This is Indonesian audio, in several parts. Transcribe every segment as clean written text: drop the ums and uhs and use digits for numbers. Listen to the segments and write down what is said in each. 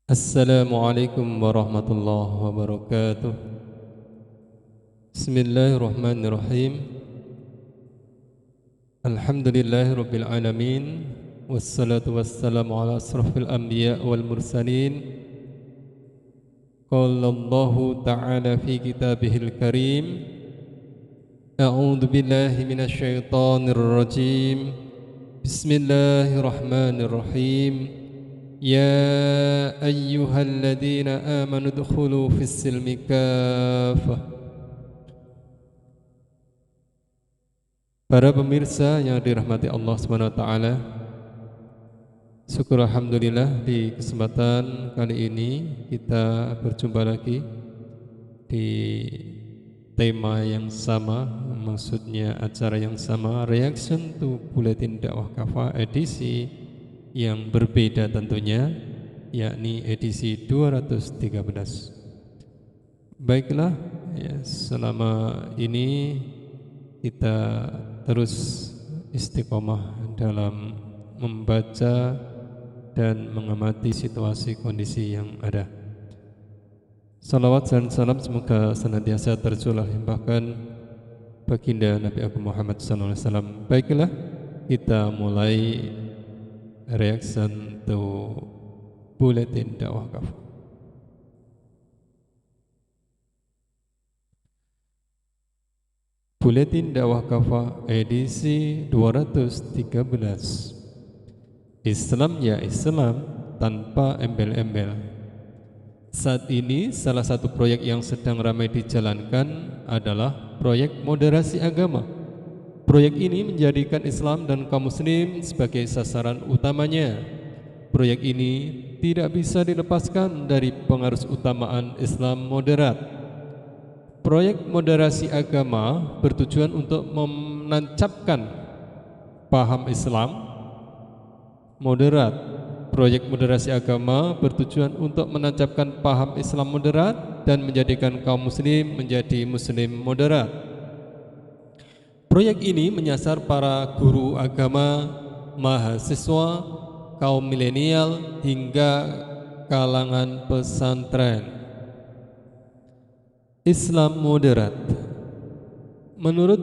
Assalamualaikum warahmatullahi wabarakatuh. Bismillahirrahmanirrahim. Alhamdulillahi rabbil alamin. Wassalatu wassalamu ala asrafil anbiya wal mursalin. Qala Allahu ta'ala fi kitabihil karim. A'udzu billahi minasy syaithanir rajim. Bismillahirrahmanirrahim. Ya ayyuhalladzina amanu dkhulu fis silmi kafah. Para pemirsa yang dirahmati Allah SWT, syukur alhamdulillah di kesempatan kali ini kita berjumpa lagi di tema yang sama, maksudnya acara yang sama, Reaction to Buletin Dakwah Kafah edisi yang berbeda tentunya, yakni edisi 213. Baiklah, ya, selama ini kita terus istiqomah dalam membaca dan mengamati situasi kondisi yang ada. Salawat dan salam semoga senantiasa tercurah limpahkan baginda Nabi Agung Muhammad SAW. Baiklah, kita mulai Reaction to Buletin Dakwah Kafah. Buletin Dakwah Kafah edisi 213. Islam ya Islam tanpa embel-embel. Saat ini salah satu proyek yang sedang ramai dijalankan adalah proyek moderasi agama. Proyek ini menjadikan Islam dan kaum muslim sebagai sasaran utamanya. Proyek ini tidak bisa dilepaskan dari pengaruh utamaan Islam moderat. Proyek moderasi agama bertujuan untuk menancapkan paham Islam moderat. Proyek moderasi agama bertujuan untuk menancapkan paham Islam moderat dan menjadikan kaum muslim menjadi muslim moderat. Proyek ini menyasar para guru agama, mahasiswa, kaum milenial hingga kalangan pesantren. Islam moderat. Menurut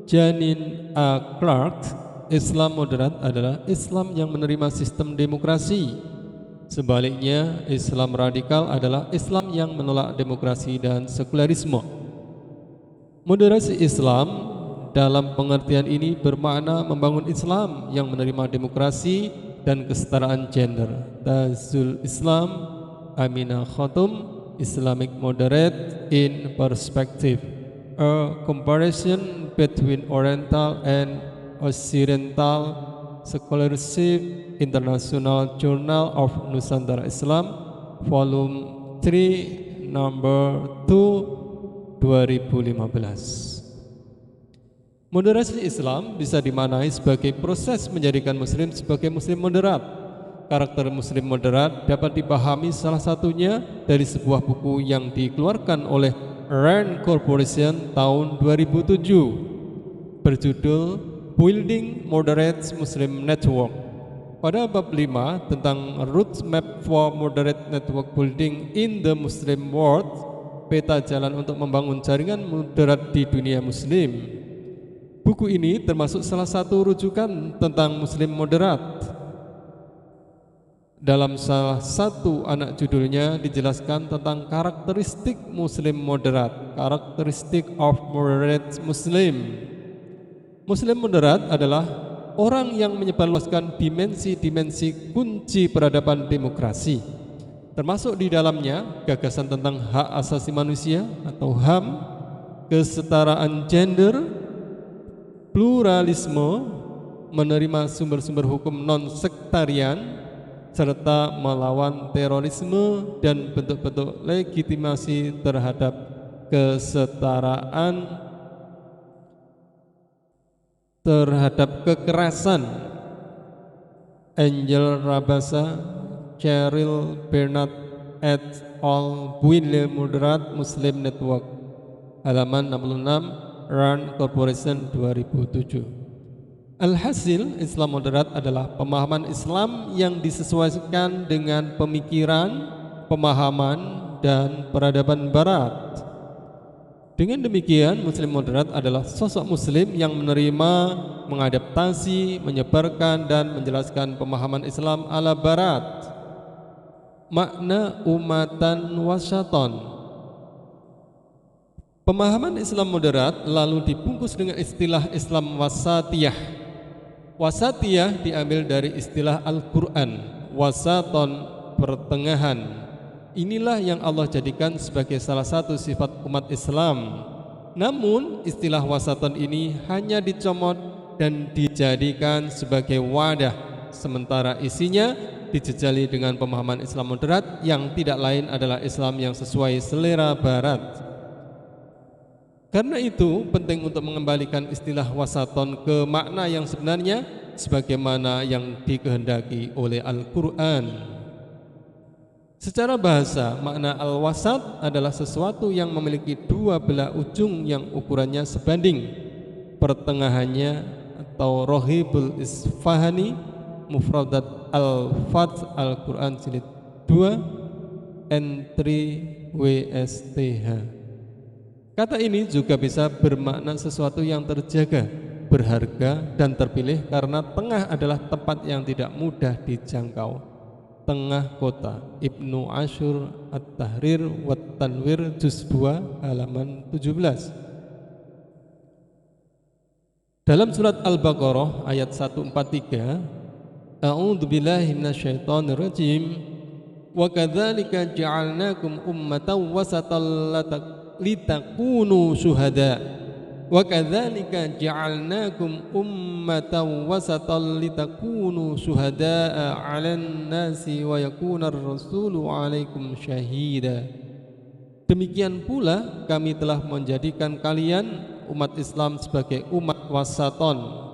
Janine A. Clark, Islam moderat adalah Islam yang menerima sistem demokrasi. Sebaliknya, Islam radikal adalah Islam yang menolak demokrasi dan sekularisme. Moderasi Islam dalam pengertian ini bermakna membangun Islam yang menerima demokrasi dan kesetaraan gender. Tazul Islam Aminah Khatum, Islamic Moderate in Perspective, a comparison between Oriental and Occidental Scholarship, International Journal of Nusantara Islam, Volume 3, Number 2, 2015. Moderasi Islam bisa dimaknai sebagai proses menjadikan muslim sebagai muslim moderat. Karakter muslim moderat dapat dipahami salah satunya dari sebuah buku yang dikeluarkan oleh Rand Corporation tahun 2007 berjudul Building Moderate Muslim Network. Pada bab 5 tentang Roadmap for Moderate Network Building in the Muslim World, peta jalan untuk membangun jaringan moderat di dunia muslim. Buku ini termasuk salah satu rujukan tentang muslim moderat. Dalam salah satu anak judulnya dijelaskan tentang karakteristik muslim moderat, karakteristik of moderate muslim. Muslim moderat adalah orang yang menyebarluaskan dimensi-dimensi kunci peradaban demokrasi, termasuk di dalamnya gagasan tentang hak asasi manusia atau HAM, kesetaraan gender, pluralisme, menerima sumber-sumber hukum non-sektarian, serta melawan terorisme dan bentuk-bentuk legitimasi terhadap kesetaraan, terhadap kekerasan. Angel Rabasa, Cheryl Bernard et al. Building Moderate Muslim Network, halaman 66, Rand Corporation 2007. Alhasil, Islam moderat adalah pemahaman Islam yang disesuaikan dengan pemikiran, pemahaman, dan peradaban Barat. Dengan demikian, Muslim moderat adalah sosok Muslim yang menerima, mengadaptasi, menyebarkan, dan menjelaskan pemahaman Islam ala Barat. Makna umatan wasaton. Pemahaman Islam moderat lalu dibungkus dengan istilah Islam wasatiyah. Wasatiyah diambil dari istilah Al-Quran, wasaton, pertengahan. Inilah yang Allah jadikan sebagai salah satu sifat umat Islam. Namun istilah wasaton ini hanya dicomot dan dijadikan sebagai wadah, sementara isinya dijejali dengan pemahaman Islam moderat yang tidak lain adalah Islam yang sesuai selera Barat. Karena itu penting untuk mengembalikan istilah wasaton ke makna yang sebenarnya sebagaimana yang dikehendaki oleh Al-Quran. Secara bahasa, makna al-wasat adalah sesuatu yang memiliki dua belah ujung yang ukurannya sebanding. Pertengahannya atau Rohibul Isfahani, Mufradat Al-Fat Al-Quran Jilid 2 N3 WSTH. Kata ini juga bisa bermakna sesuatu yang terjaga, berharga, dan terpilih karena tengah adalah tempat yang tidak mudah dijangkau. Tengah kota. Ibnu Ashur At-Tahrir wa Tanwir Juz 2 halaman 17. Dalam surat Al-Baqarah ayat 143, A'udzu billahi minasyaitonir rajim. Wa kadzalika ja'alnakum ummatan wasatan litakunu syuhada. Wa kadzalika ja'alnakum ummatan wasatan litakunu syuhada'a 'alan nasi wa yakunar rasulu 'alaikum syahida. Demikian pula kami telah menjadikan kalian umat Islam sebagai umat wasaton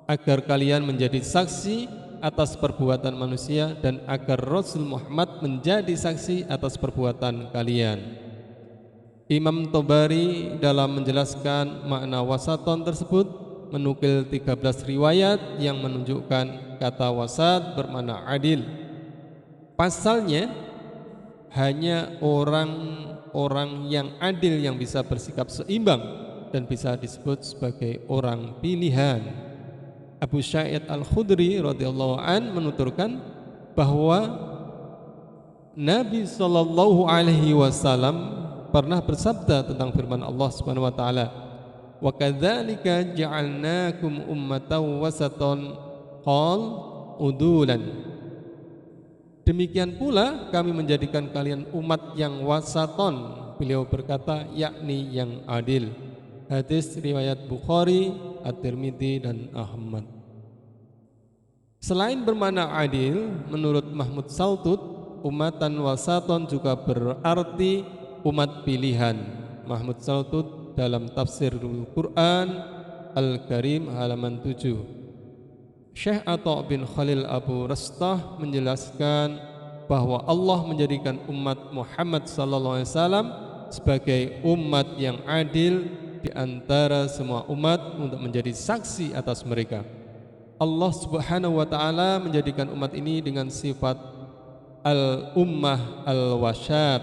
agar kalian menjadi saksi atas perbuatan manusia dan agar Rasul Muhammad menjadi saksi atas perbuatan kalian. Imam Tobari dalam menjelaskan makna wasaton tersebut menukil 13 riwayat yang menunjukkan kata wasat bermakna adil. Pasalnya hanya orang-orang yang adil yang bisa bersikap seimbang dan bisa disebut sebagai orang pilihan. Abu Sa'id Al-Khudri radhiyallahu an menuturkan bahwa Nabi sallallahu alaihi wasallam pernah bersabda tentang firman Allah Subhanahu wa taala, "Wa kadzalika ja'alnakum ummatan wasatan qal udulan." Demikian pula kami menjadikan kalian umat yang wasaton. Beliau berkata, yakni yang adil. Hadis riwayat Bukhari, At-Tirmidzi dan Ahmad. Selain bermakna adil, menurut Mahmud Saltut, umatan wasaton juga berarti umat pilihan. Mahmud Saltut dalam Tafsirul Quran Al-Karim halaman 7. Syekh Atha bin Khalil Abu Rastah menjelaskan bahwa Allah menjadikan umat Muhammad sallallahu alaihi wasallam sebagai umat yang adil di antara semua umat untuk menjadi saksi atas mereka. Allah Subhanahu wa taala menjadikan umat ini dengan sifat al-ummah al-wasyat,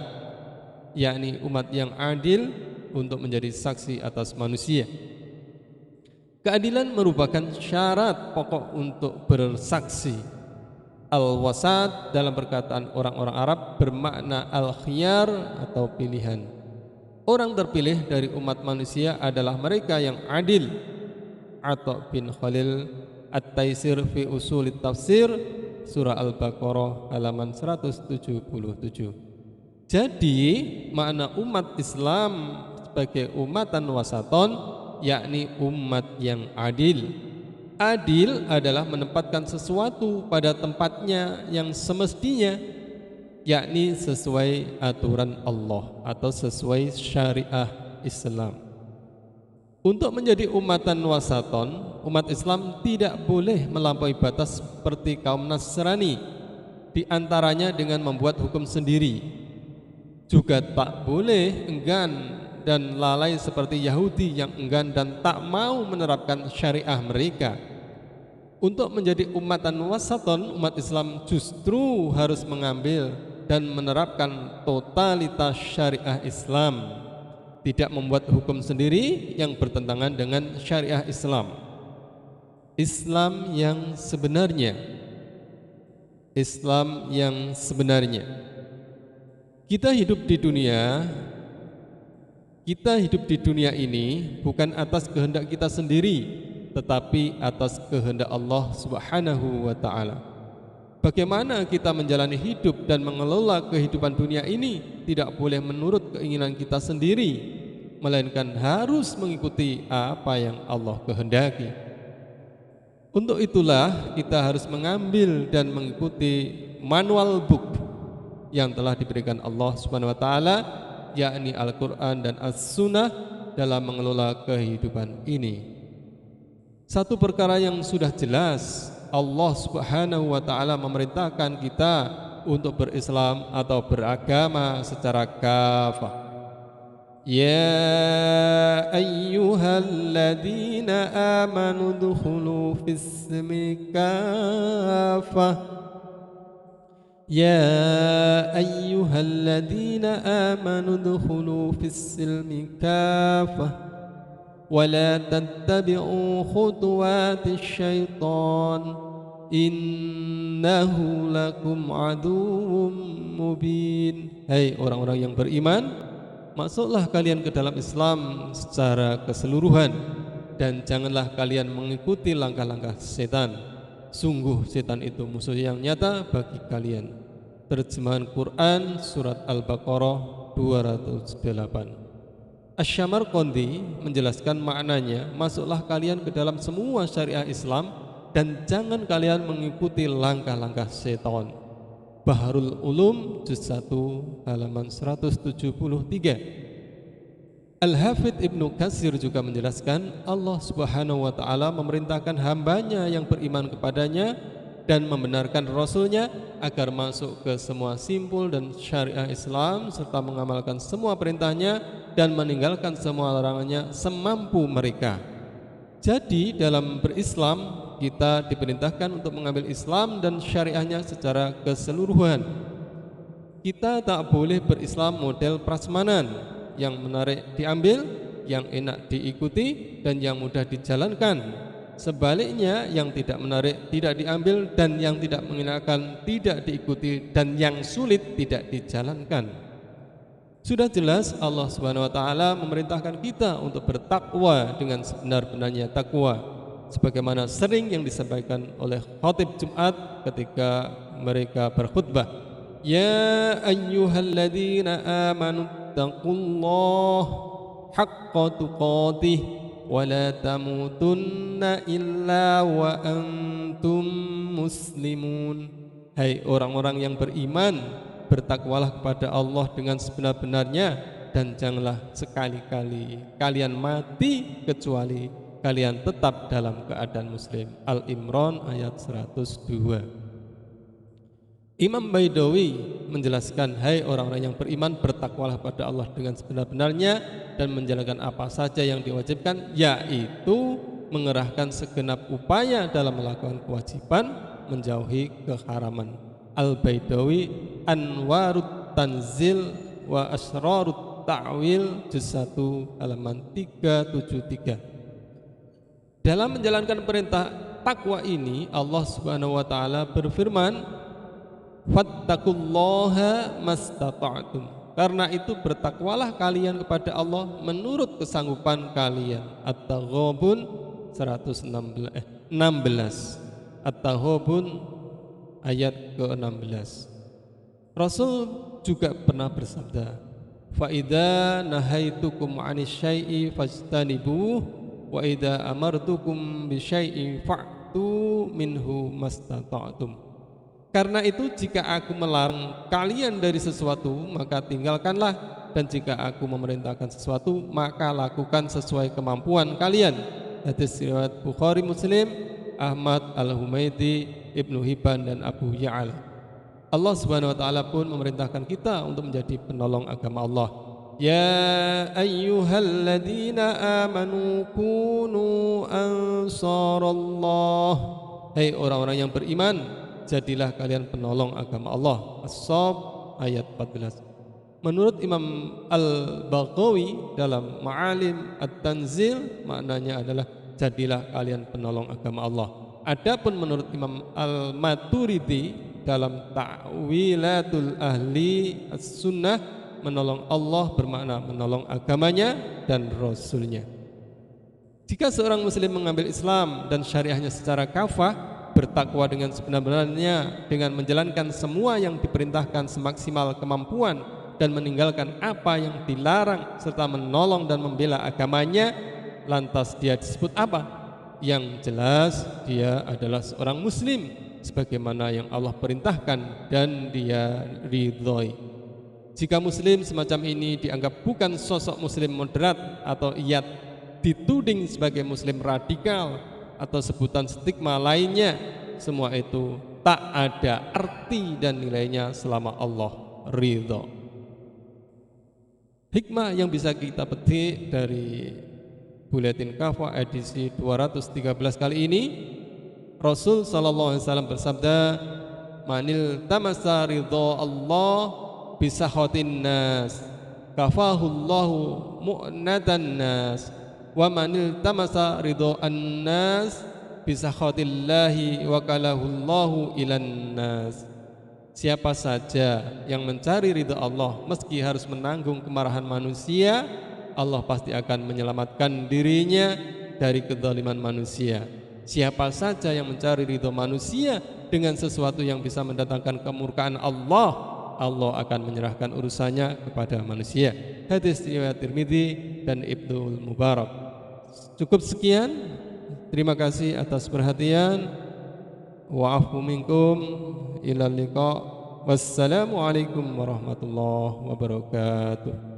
yakni umat yang adil untuk menjadi saksi atas manusia. Keadilan merupakan syarat pokok untuk bersaksi. Al-wasat dalam perkataan orang-orang Arab bermakna al-khiyar atau pilihan. Orang terpilih dari umat manusia adalah mereka yang adil. Atha bin Khalil At-Taisir fi Usulit Tafsir surah Al-Baqarah halaman 177. Jadi makna umat Islam sebagai umatan wasaton yakni umat yang adil. Adil adalah menempatkan sesuatu pada tempatnya yang semestinya, yakni sesuai aturan Allah atau sesuai syariah Islam. Untuk menjadi umatan wasaton, umat Islam tidak boleh melampaui batas seperti kaum Nasrani, di antaranya dengan membuat hukum sendiri. Juga tak boleh enggan dan lalai seperti Yahudi yang enggan dan tak mau menerapkan syariah mereka. Untuk menjadi ummatan wasaton, umat Islam justru harus mengambil dan menerapkan totalitas syariah Islam, tidak membuat hukum sendiri yang bertentangan dengan syariah Islam. Islam yang sebenarnya, Islam yang sebenarnya. Kita hidup di dunia ini bukan atas kehendak kita sendiri, tetapi atas kehendak Allah Subhanahu wa ta'ala. Bagaimana kita menjalani hidup dan mengelola kehidupan dunia ini tidak boleh menurut keinginan kita sendiri, melainkan harus mengikuti apa yang Allah kehendaki. Untuk itulah kita harus mengambil dan mengikuti manual book yang telah diberikan Allah Subhanahu wa ta'ala, yakni Al-Quran dan As-Sunnah dalam mengelola kehidupan ini. Satu perkara yang sudah jelas, Allah Subhanahu wa ta'ala memerintahkan kita untuk berislam atau beragama secara kafah. Ya ayyuhalladzina amanu dukhulu fis-silmi kafah. Ya ayyuhalladzina amanu dukhulu fis-silmi kafah ولا تتبعوا خطوات الشيطان إنه لكم عدو مبين. Hai orang-orang yang beriman, masuklah kalian ke dalam Islam secara keseluruhan dan janganlah kalian mengikuti langkah-langkah setan. Sungguh setan itu musuh yang nyata bagi kalian. Terjemahan Quran surat Al-Baqarah 208. Asy-Syamarqandi menjelaskan maknanya, masuklah kalian ke dalam semua syariah Islam dan jangan kalian mengikuti langkah-langkah setan. Baharul Ulum juz 1 halaman 173. Al-Hafidz Ibnu Katsir juga menjelaskan, Allah Subhanahu wa ta'ala memerintahkan hambanya yang beriman kepadanya dan membenarkan Rasulnya agar masuk ke semua simpul dan syariah Islam serta mengamalkan semua perintahnya dan meninggalkan semua larangannya semampu mereka. Jadi dalam berislam kita diperintahkan untuk mengambil Islam dan syariahnya secara keseluruhan. Kita tak boleh berislam model prasmanan yang menarik diambil, yang enak diikuti dan yang mudah dijalankan. Sebaliknya, yang tidak menarik tidak diambil dan yang tidak mengenakan tidak diikuti dan yang sulit tidak dijalankan. Sudah jelas Allah Subhanahu wa ta'ala memerintahkan kita untuk bertakwa dengan sebenar-benarnya takwa, sebagaimana sering yang disampaikan oleh khatib Jumat ketika mereka berkhutbah. Ya ayyuhalladzina amanu taqullaha haqqa tuqatih wa la tamutunna illa wa antum muslimun. Hai orang-orang yang beriman, bertakwalah kepada Allah dengan sebenar-benarnya dan janganlah sekali-kali kalian mati kecuali kalian tetap dalam keadaan muslim. Al-Imran ayat 102. Imam Baidawi menjelaskan, hai orang-orang yang beriman, bertakwalah pada Allah dengan sebenar-benarnya dan menjalankan apa saja yang diwajibkan, yaitu mengerahkan segenap upaya dalam melakukan kewajiban, menjauhi keharaman. Al-Baidawi Anwarut Tanzil wa Asrarut Ta'wil juz 1 halaman 373. Dalam menjalankan perintah takwa ini, Allah Subhanahu wa ta'ala berfirman, fattaqullaha mastata'tum. Karena itu bertakwalah kalian kepada Allah menurut kesanggupan kalian. At-Taghabun 16. At-Taghabun ayat ke-16. Rasul juga pernah bersabda, fa idza nahaitukum 'anis syai'i fajtanibuh wa idza amartukum bi syai'in fa'tu minhu mastata'tum. Karena itu jika aku melarang kalian dari sesuatu, maka tinggalkanlah, dan jika aku memerintahkan sesuatu, maka lakukan sesuai kemampuan kalian. Hadis riwayat Bukhari, Muslim, Ahmad, Al-Humaidi, Ibnu Hibban dan Abu Ya'la. Allah Subhanahu wa ta'ala pun memerintahkan kita untuk menjadi penolong agama Allah. Ya ayyuhalladzina amanu kunu ansarallah. Hei orang-orang yang beriman, jadilah kalian penolong agama Allah. As-Saff ayat 14. Menurut Imam Al-Baghawi dalam Ma'alim At-Tanzil, maknanya adalah jadilah kalian penolong agama Allah. Adapun menurut Imam Al-Maturidi dalam Ta'wilatul Ahli As-Sunnah, menolong Allah bermakna menolong agamanya dan Rasulnya. Jika seorang muslim mengambil Islam dan syariahnya secara kafah, bertakwa dengan sebenar-benarnya dengan menjalankan semua yang diperintahkan semaksimal kemampuan dan meninggalkan apa yang dilarang serta menolong dan membela agamanya, lantas dia disebut apa? Yang jelas dia adalah seorang muslim sebagaimana yang Allah perintahkan dan dia ridhoi. Jika muslim semacam ini dianggap bukan sosok muslim moderat atau ia dituding sebagai muslim radikal atau sebutan stigma lainnya, semua itu tak ada arti dan nilainya selama Allah ridho. Hikmah yang bisa kita petik dari Buletin Kafah edisi 213 kali ini, Rasul sallallahu alaihi wasallam bersabda, "Manil tamasa ridho Allah bisakhatin nas kafahullahu mu'nadan nas wa manil tamasa ridho an-nas bisakhatillahi wakalahullahu ilan nas." Siapa saja yang mencari ridho Allah meski harus menanggung kemarahan manusia, Allah pasti akan menyelamatkan dirinya dari kezaliman manusia. Siapa saja yang mencari ridho manusia dengan sesuatu yang bisa mendatangkan kemurkaan Allah, Allah akan menyerahkan urusannya kepada manusia. Hadis riwayat Tirmidzi dan Ibnu Mubarak. Cukup sekian. Terima kasih atas perhatian. Wa'afu minkum ilal liqa. Wassalamualaikum warahmatullahi wabarakatuh.